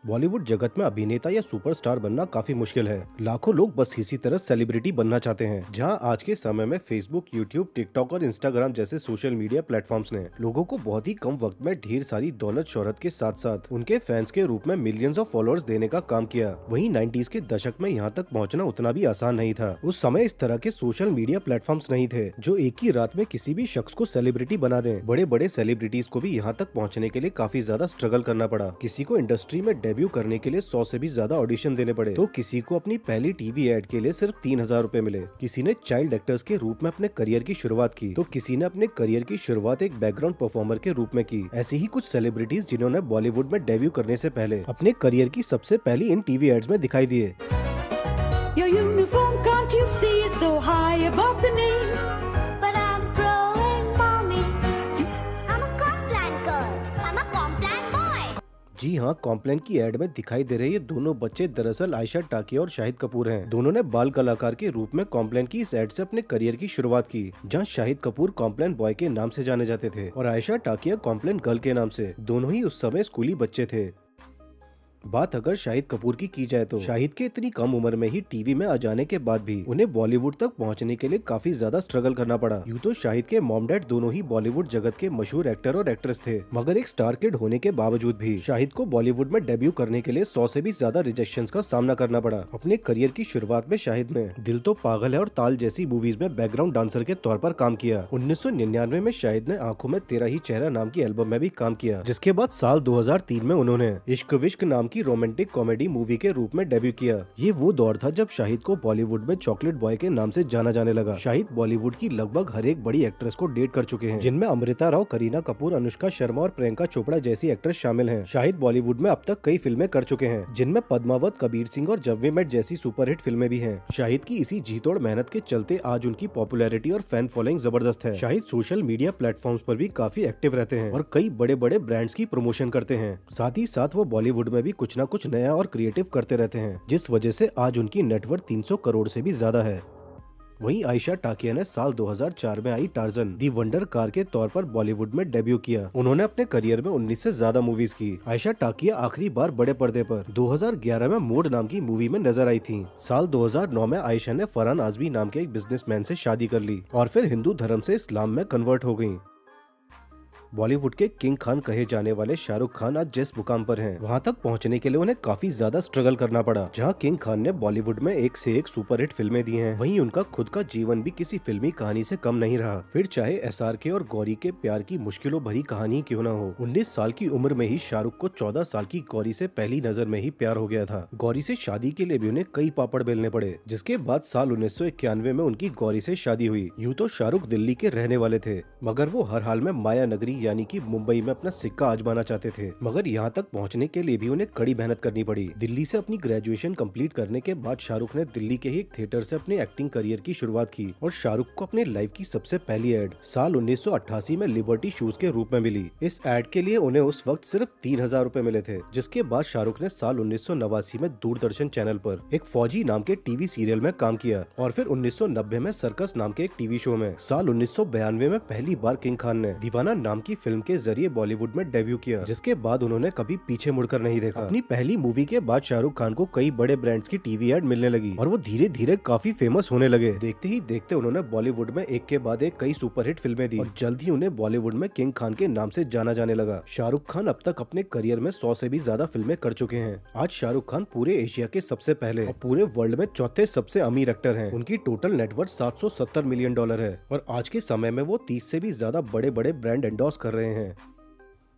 बॉलीवुड जगत में अभिनेता या सुपरस्टार बनना काफी मुश्किल है। लाखों लोग बस किसी तरह सेलिब्रिटी बनना चाहते हैं। जहां आज के समय में फेसबुक, यूट्यूब, टिकटॉक और इंस्टाग्राम जैसे सोशल मीडिया प्लेटफॉर्म्स ने लोगों को बहुत ही कम वक्त में ढेर सारी दौलत शोहरत के साथ साथ उनके फैंस के रूप में मिलियंस ऑफ फॉलोअर्स देने का काम किया। वहीं 90s के दशक में यहाँ तक पहुँचना उतना भी आसान नहीं था। उस समय इस तरह के सोशल मीडिया प्लेटफॉर्म्स नहीं थे जो एक ही रात में किसी भी शख्स को सेलिब्रिटी बना दें। बड़े बड़े सेलिब्रिटीज को भी यहाँ तक पहुँचने के लिए काफी ज्यादा स्ट्रगल करना पड़ा। किसी को इंडस्ट्री में डेब्यू करने के लिए 100 से भी ज्यादा ऑडिशन देने पड़े, तो किसी को अपनी पहली टीवी एड के लिए सिर्फ 3000 रुपए मिले। किसी ने चाइल्ड एक्टर्स के रूप में अपने करियर की शुरुआत की, तो किसी ने अपने करियर की शुरुआत एक बैकग्राउंड परफॉर्मर के रूप में की। ऐसी ही कुछ सेलिब्रिटीज जिन्होंने बॉलीवुड में डेब्यू करने से पहले अपने करियर की सबसे पहली इन टीवी एड्स में दिखाई दिए। Your uniform, can't you see it's so high above the knee? But I'm growing, mommy. I'm a Complan girl. I'm a Complan boy. जी हाँ, कॉम्प्लान की एड में दिखाई दे रहे ये दोनों बच्चे दरअसल आयशा टाकिया और शाहिद कपूर हैं। दोनों ने बाल कलाकार के रूप में कॉम्प्लान की इस एड से अपने करियर की शुरुआत की, जहाँ शाहिद कपूर कॉम्प्लान बॉय के नाम से जाने जाते थे और आयशा टाकिया कॉम्प्लान गर्ल के नाम से। दोनों ही उस समय स्कूली बच्चे थे। बात अगर शाहिद कपूर की जाए तो शाहिद के इतनी कम उम्र में ही टीवी में आ जाने के बाद भी उन्हें बॉलीवुड तक पहुंचने के लिए काफी ज्यादा स्ट्रगल करना पड़ा। यूँ तो शाहिद के मॉम डैड दोनों ही बॉलीवुड जगत के मशहूर एक्टर और एक्ट्रेस थे, मगर एक स्टार किड होने के बावजूद भी शाहिद को बॉलीवुड में डेब्यू करने के लिए 100 से भी ज्यादा रिजेक्शंस का सामना करना पड़ा। अपने करियर की शुरुआत में शाहिद ने दिल तो पागल है और ताल जैसी मूवीज में बैकग्राउंड डांसर के तौर पर काम किया। 1999 में शाहिद ने आंखों में तेरा ही चेहरा नाम की एल्बम में भी काम किया, जिसके बाद साल 2003 में उन्होंने इश्क विश्क नाम की रोमांटिक कॉमेडी मूवी के रूप में डेब्यू किया। ये वो दौर था जब शाहिद को बॉलीवुड में चॉकलेट बॉय के नाम से जाना जाने लगा। शाहिद बॉलीवुड की लगभग हर एक बड़ी एक्ट्रेस को डेट कर चुके हैं, जिनमें अमृता राव, करीना कपूर, अनुष्का शर्मा और प्रियंका चोपड़ा जैसी एक्ट्रेस शामिल हैं। शाहिद बॉलीवुड में अब तक कई फिल्में कर चुके हैं, जिनमें पद्मावत, कबीर सिंह और जब वी मेट जैसी सुपरहिट फिल्में भी हैं। शाहिद की इसी जीतोड़ मेहनत के चलते आज उनकी पॉपुलैरिटी और फैन फॉलोइंग जबरदस्त है। शाहिद सोशल मीडिया प्लेटफॉर्म्स पर भी काफी एक्टिव रहते हैं और कई बड़े बड़े ब्रांड्स की प्रमोशन करते हैं। साथ ही साथ वो बॉलीवुड में भी कुछ न कुछ नया और क्रिएटिव करते रहते हैं, जिस वजह से आज उनकी नेटवर्थ 300 करोड़ से भी ज्यादा है। वहीं आयशा टाकिया ने साल 2004 में आई टार्जन दी वंडर कार के तौर पर बॉलीवुड में डेब्यू किया। उन्होंने अपने करियर में 19 से ज्यादा मूवीज की। आयशा टाकिया आखिरी बार बड़े पर्दे पर 2011 में मोड नाम की मूवी में नजर आई थी। साल 2009 में आयशा ने फरहान आजमी नाम के एक बिजनेसमैन से शादी कर ली और फिर हिंदू धर्म से इस्लाम में कन्वर्ट हो गयी। बॉलीवुड के किंग खान कहे जाने वाले शाहरुख खान आज जिस मुकाम पर हैं, वहां तक पहुंचने के लिए उन्हें काफी ज्यादा स्ट्रगल करना पड़ा। जहां किंग खान ने बॉलीवुड में एक से एक सुपरहिट फिल्में दी हैं, वहीं उनका खुद का जीवन भी किसी फिल्मी कहानी से कम नहीं रहा। फिर चाहे SRK और गौरी के प्यार की मुश्किलों भरी कहानी क्यों न हो, 19 साल की उम्र में ही शाहरुख को 14 साल की गौरी से पहली नजर में ही प्यार हो गया था। गौरी से शादी के लिए भी उन्हें कई पापड़ बेलने पड़े, जिसके बाद साल 1991 में उनकी गौरी से शादी हुई। यूँ तो शाहरुख दिल्ली के रहने वाले थे, मगर वो हर हाल में माया नगरी यानी कि मुंबई में अपना सिक्का आजमाना चाहते थे। मगर यहाँ तक पहुँचने के लिए भी उन्हें कड़ी मेहनत करनी पड़ी। दिल्ली से अपनी ग्रेजुएशन कंप्लीट करने के बाद शाहरुख ने दिल्ली के ही एक थिएटर से अपने एक्टिंग करियर की शुरुआत की और शाहरुख को अपने लाइफ की सबसे पहली एड साल 1988 में लिबर्टी शूज के रूप में मिली। इस एड के लिए उन्हें उस वक्त सिर्फ 3000 रुपए मिले थे, जिसके बाद शाहरुख ने साल 1989 में दूरदर्शन चैनल पर एक फौजी नाम के टीवी सीरियल में काम किया और फिर 1990 में सर्कस नाम के एक टीवी शो में। साल 1992 में पहली बार किंग खान ने दीवाना नाम की फिल्म के जरिए बॉलीवुड में डेब्यू किया, जिसके बाद उन्होंने कभी पीछे मुड़कर नहीं देखा। अपनी पहली मूवी के बाद शाहरुख खान को कई बड़े ब्रांड्स की टीवी एड मिलने लगी और वो धीरे धीरे काफी फेमस होने लगे। देखते ही देखते उन्होंने बॉलीवुड में एक के बाद एक कई सुपरहिट फिल्में दी और जल्द ही उन्हें बॉलीवुड में किंग खान के नाम से जाना जाने लगा। शाहरुख खान अब तक अपने करियर में 100 से भी ज्यादा फिल्में कर चुके हैं। आज शाहरुख खान पूरे एशिया के सबसे पहले और पूरे वर्ल्ड में चौथे सबसे अमीर एक्टर हैं। उनकी टोटल नेटवर्थ $770 मिलियन है और आज के समय में वो 30 से भी ज्यादा बड़े बड़े ब्रांड एंडोर्स कर रहे हैं।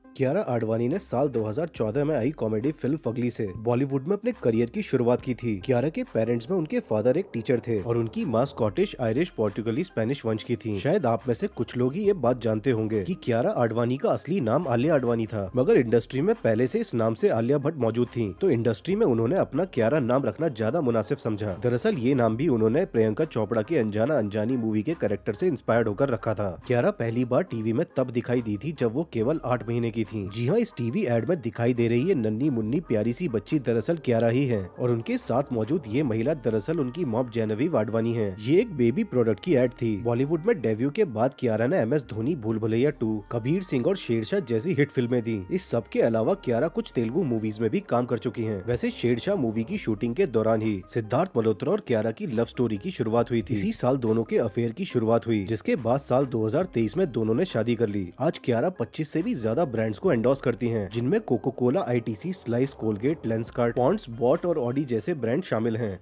कियारा आडवाणी ने साल 2014 में आई कॉमेडी फिल्म फगली से बॉलीवुड में अपने करियर की शुरुआत की थी। कियारा के पेरेंट्स में उनके फादर एक टीचर थे और उनकी माँ स्कॉटिश, आयरिश, पोर्टुगली, स्पेनिश वंश की थी। शायद आप में से कुछ लोग ही ये बात जानते होंगे कि कियारा आडवाणी का असली नाम आलिया आडवाणी था, मगर इंडस्ट्री में पहले से इस नाम से आलिया भट्ट मौजूद थी, तो इंडस्ट्री में उन्होंने अपना कियारा नाम रखना ज्यादा मुनासिब समझा। दरअसल ये नाम भी उन्होंने प्रियंका चोपड़ा की अनजाना अनजानी मूवी के कैरेक्टर से इंस्पायर्ड होकर रखा था। कियारा पहली बार टीवी में तब दिखाई दी थी जब वो केवल 8 महीने की की थी। जी हाँ, इस टीवी एड में दिखाई दे रही है नन्ही मुन्नी प्यारी सी बच्ची दरअसल कियारा ही है और उनके साथ मौजूद ये महिला दरअसल उनकी मॉम जेनेविव वाडवानी है। ये एक बेबी प्रोडक्ट की एड थी। बॉलीवुड में डेब्यू के बाद कियारा ने MS धोनी, भूल भुलैया 2, कबीर सिंह और शेरशाह जैसी हिट फिल्में दी। इस सब के अलावा कियारा कुछ तेलुगु मूवीज में भी काम कर चुकी हैं। वैसे शेरशाह मूवी की शूटिंग के दौरान ही सिद्धार्थ मल्होत्रा और कियारा की लव स्टोरी की शुरुआत हुई थी। इसी साल दोनों के अफेयर की शुरुआत हुई, जिसके बाद साल 2023 में दोनों ने शादी कर ली। आज कियारा 25 से भी ज्यादा ब्रांड्स को एंडोर्स करती हैं, जिनमें Coca Cola, ITC, Slice, Colgate, Lenskart, Pond's, boAt और ऑडी जैसे ब्रांड शामिल हैं।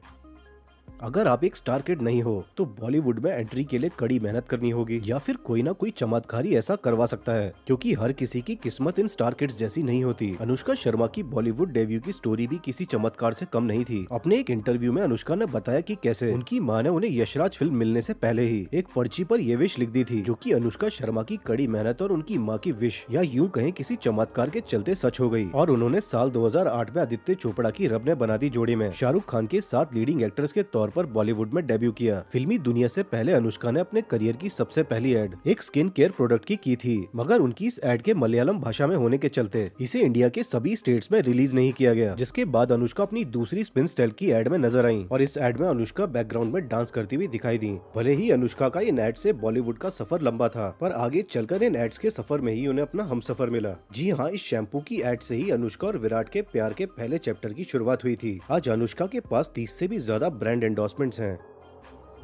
अगर आप एक स्टार किड नहीं हो तो बॉलीवुड में एंट्री के लिए कड़ी मेहनत करनी होगी या फिर कोई ना कोई चमत्कारी ऐसा करवा सकता है, क्योंकि हर किसी की किस्मत इन स्टार किड्स जैसी नहीं होती। अनुष्का शर्मा की बॉलीवुड डेब्यू की स्टोरी भी किसी चमत्कार से कम नहीं थी। अपने एक इंटरव्यू में अनुष्का ने बताया कि कैसे उनकी मां ने उन्हें यशराज फिल्म मिलने से पहले ही एक पर्ची पर ये विश लिख दी थी, जो कि अनुष्का शर्मा की कड़ी मेहनत और उनकी माँ की विश या यूं कहें किसी चमत्कार के चलते सच हो गई। और उन्होंने साल 2008 में आदित्य चोपड़ा की रब ने बना दी जोड़ी में शाहरुख खान के साथ लीडिंग एक्ट्रेस के तौर पर बॉलीवुड में डेब्यू किया। फिल्मी दुनिया से पहले अनुष्का ने अपने करियर की सबसे पहली एड एक स्किन केयर प्रोडक्ट की थी, मगर उनकी इस एड के मलयालम भाषा में होने के चलते इसे इंडिया के सभी स्टेट्स में रिलीज नहीं किया गया। जिसके बाद अनुष्का अपनी दूसरी स्पिन स्टाइल की एड में नजर आई और इस एड में अनुष्का बैकग्राउंड में डांस करती हुई दिखाई दी। भले ही अनुष्का का इन एड से बॉलीवुड का सफर लंबा था, पर आगे चलकर इन एड्स के सफर में ही उन्हें अपना हमसफर मिला। जी हाँ, इस शैम्पू की एड से ही अनुष्का और विराट के प्यार के पहले चैप्टर की शुरुआत हुई थी। आज अनुष्का के पास 30 से भी ज्यादा ब्रांड एंडोर्समेंट्स हैं।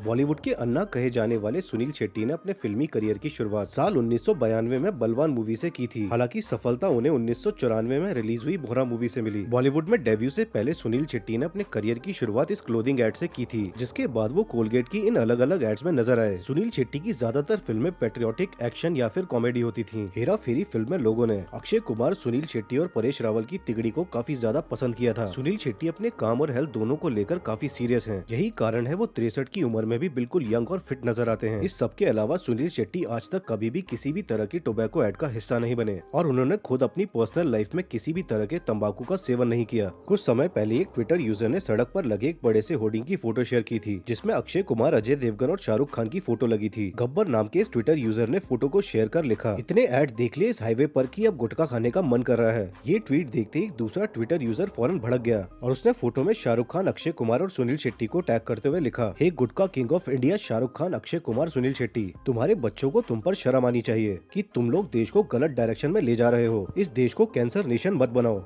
बॉलीवुड के अन्ना कहे जाने वाले सुनील शेट्टी ने अपने फिल्मी करियर की शुरुआत साल 1992 में बलवान मूवी से की थी। हालांकि सफलता उन्हें 1994 में रिलीज हुई बोहरा मूवी से मिली। बॉलीवुड में डेब्यू से पहले सुनील शेट्टी ने अपने करियर की शुरुआत इस क्लोथिंग एड से की थी, जिसके बाद वो कोलगेट की इन अलग अलग एड्स में नजर आए। सुनील शेट्टी की ज्यादातर फिल्में पेट्रियोटिक, एक्शन या फिर कॉमेडी होती थी। हेरा फेरी फिल्म में लोगों ने अक्षय कुमार, सुनील शेट्टी और परेश रावल की तिगड़ी को काफी ज्यादा पसंद किया था। सुनील शेट्टी अपने काम और हेल्थ दोनों को लेकर काफी सीरियस हैं। यही कारण है वो 63 की उम्र में भी बिल्कुल यंग और फिट नजर आते हैं। इस सब के अलावा सुनील शेट्टी आज तक कभी भी किसी भी तरह की टोबैको एड का हिस्सा नहीं बने और उन्होंने खुद अपनी पर्सनल लाइफ में किसी भी तरह के तंबाकू का सेवन नहीं किया। कुछ समय पहले एक ट्विटर यूजर ने सड़क पर लगे एक बड़े से होर्डिंग की फोटो शेयर की थी, जिसमें अक्षय कुमार, अजय देवगन और शाहरुख खान की फोटो लगी थी। गब्बर नाम के इस ट्विटर यूजर ने फोटो को शेयर कर लिखा, इतने एड देख लिए इस हाईवे पर कि अब गुटखा खाने का मन कर रहा है। ये ट्वीट देखते ही दूसरा ट्विटर यूजर फौरन भड़क गया और उसने फोटो में शाहरुख खान, अक्षय कुमार और सुनील शेट्टी को टैग करते हुए लिखा, hey gutkha king of India Shahrukh Khan, Akshay Kumar, Suniel Shetty, तुम्हारे बच्चों को तुम पर शर्म आनी चाहिए कि तुम लोग देश को गलत डायरेक्शन में ले जा रहे हो। इस देश को कैंसर नेशन मत बनाओ।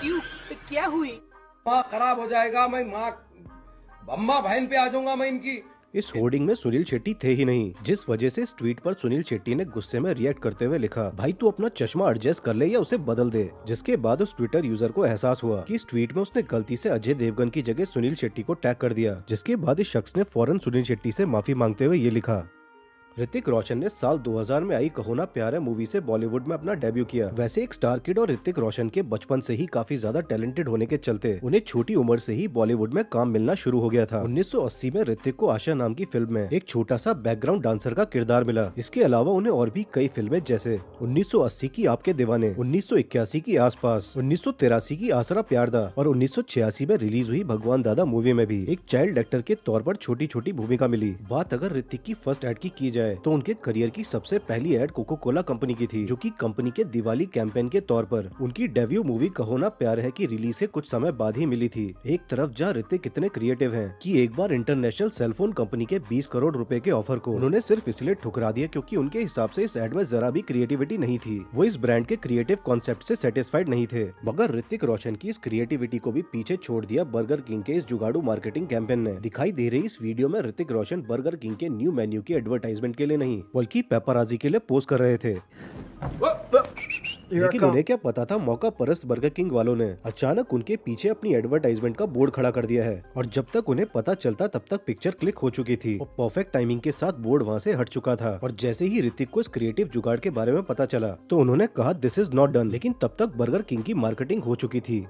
क्यों? क्या हुई? माँ खराब हो जाएगा, मैं माँ अम्मा बहन पे आ जाऊंगा मैं इनकी। इस होर्डिंग में सुनील शेट्टी थे ही नहीं, जिस वजह से इस ट्वीट पर सुनील शेट्टी ने गुस्से में रिएक्ट करते हुए लिखा, भाई तू अपना चश्मा एडजस्ट कर ले या उसे बदल दे। जिसके बाद उस ट्विटर यूजर को एहसास हुआ कि इस ट्वीट में उसने गलती से अजय देवगन की जगह सुनील शेट्टी को टैग कर दिया। जिसके बाद इस शख्स ने फौरन सुनील शेट्टी से माफी मांगते हुए ये लिखा, ऋतिक रोशन ने साल 2000 में आई कहो ना प्यार है मूवी से बॉलीवुड में अपना डेब्यू किया। वैसे एक स्टार किड और ऋतिक रोशन के बचपन से ही काफी ज्यादा टैलेंटेड होने के चलते उन्हें छोटी उम्र से ही बॉलीवुड में काम मिलना शुरू हो गया था। 1980 में ऋतिक को आशा नाम की फिल्म में एक छोटा सा बैकग्राउंड डांसर का किरदार मिला। इसके अलावा उन्हें और भी कई फिल्में जैसे 1980 की आपके दीवाने, 1981 की आसपास, 1983 की आसरा प्यारदा और 1986 में रिलीज हुई भगवान दादा मूवी में भी एक चाइल्ड एक्टर के तौर पर छोटी छोटी भूमिका मिली। बात अगर ऋतिक की फर्स्ट एड की जाए तो उनके करियर की सबसे पहली एड कोको कोला कंपनी की थी, जो कि कंपनी के दिवाली कैंपेन के तौर पर उनकी डेब्यू मूवी कहो ना प्यार है की रिलीज से कुछ समय बाद ही मिली थी। एक तरफ जहाँ ऋतिक इतने क्रिएटिव हैं कि एक बार इंटरनेशनल सेलफोन कंपनी के 20 करोड़ रुपए के ऑफर को उन्होंने सिर्फ इसलिए ठुकरा दिया क्योंकि उनके हिसाब से इस एड में जरा भी क्रिएटिविटी नहीं थी। वो इस ब्रांड के क्रिएटिव कॉन्सेप्ट से सेटिस्फाइड नहीं थे। मगर ऋतिक रोशन की इस क्रिएटिविटी को भी पीछे छोड़ दिया बर्गर किंग के इस जुगाड़ू मार्केटिंग कैंपेन ने। दिखाई दे रही इस वीडियो में ऋतिक रोशन बर्गर किंग के न्यू मेन्यू की एडवर्टाइजमेंट के लिए नहीं बल्कि पेपराजी के लिए पोस्ट कर रहे थे। लेकिन उन्हें क्या पता था, मौका परस्त बर्गर किंग वालों ने अचानक उनके पीछे अपनी एडवर्टाइजमेंट का बोर्ड खड़ा कर दिया है और जब तक उन्हें पता चलता तब तक पिक्चर क्लिक हो चुकी थी और परफेक्ट टाइमिंग के साथ बोर्ड वहां से हट चुका था। और जैसे ही ऋतिक को इस क्रिएटिव जुगाड़ के बारे में पता चला तो उन्होंने कहा दिस इज नॉट डन, लेकिन तब तक बर्गर किंग की मार्केटिंग हो चुकी थी।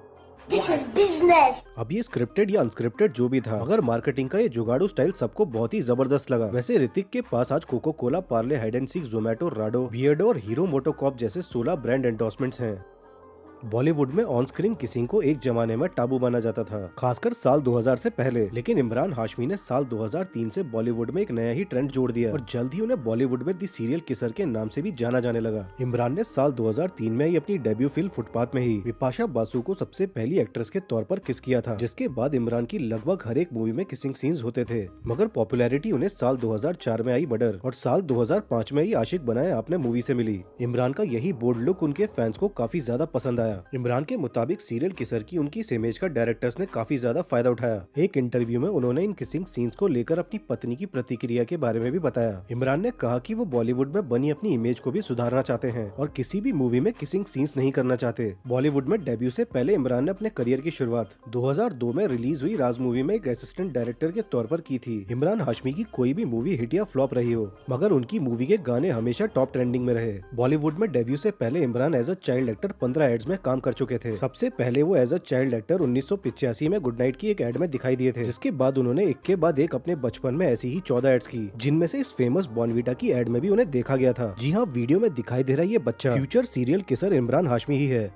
This is business. अब ये स्क्रिप्टेड या अनस्क्रिप्टेड जो भी था, मगर मार्केटिंग का ये जुगाड़ू स्टाइल सबको बहुत ही जबरदस्त लगा। वैसे ऋतिक के पास आज Coca Cola, Parle, Hide and Seek, Zomato, Rado, Beardo और हीरो मोटोकॉप जैसे 16 ब्रांड एंडोर्समेंट्स हैं। बॉलीवुड में ऑन स्क्रीन किसिंग को एक जमाने में टाबू माना जाता था, खासकर साल 2000 से पहले। लेकिन इमरान हाशमी ने साल 2003 से बॉलीवुड में एक नया ही ट्रेंड जोड़ दिया और जल्द ही उन्हें बॉलीवुड में दी सीरियल किसर के नाम से भी जाना जाने लगा। इमरान ने साल 2003 में ही अपनी डेब्यू फिल्म फुटपाथ में ही बिपाशा बासु को सबसे पहली एक्ट्रेस के तौर पर किस किया था, जिसके बाद इमरान की लगभग हर एक मूवी में किसिंग सीन्स होते थे। मगर पॉपुलैरिटी उन्हें साल 2004 में आई मर्डर और साल 2005 में ही आशिक बनाए आपने मूवी से मिली। इमरान का यही बोल्ड लुक उनके फैंस को काफी ज्यादा पसंद आया। इमरान के मुताबिक सीरियल किसर की उनकी इस इमेज का डायरेक्टर्स ने काफी ज्यादा फायदा उठाया। एक इंटरव्यू में उन्होंने इन किसिंग सीन्स को लेकर अपनी पत्नी की प्रतिक्रिया के बारे में भी बताया। इमरान ने कहा कि वो बॉलीवुड में बनी अपनी इमेज को भी सुधारना चाहते हैं और किसी भी मूवी में किसिंग सीन्स नहीं करना चाहते। बॉलीवुड में डेब्यू से पहले इमरान ने अपने करियर की शुरुआत 2002 में रिलीज हुई राज मूवी में एक असिस्टेंट डायरेक्टर के तौर पर की थी। इमरान हाशमी की कोई भी मूवी हिट या फ्लॉप रही हो, मगर उनकी मूवी के गाने हमेशा टॉप ट्रेंडिंग में रहे। बॉलीवुड में डेब्यू से पहले Imran as a child actor 15 ads में काम कर चुके थे। सबसे पहले वो एज अ चाइल्ड एक्टर 1985 में गुड नाइट की एक एड में दिखाई दिए थे, जिसके बाद उन्होंने एक के बाद एक अपने बचपन में ऐसी ही 14 एड्स की, जिनमें से इस फेमस बॉर्नवीटा की एड में भी उन्हें देखा गया था। जी हाँ, वीडियो में दिखाई दे रहा है ये बच्चा future serial kisser Emraan Hashmi ही है।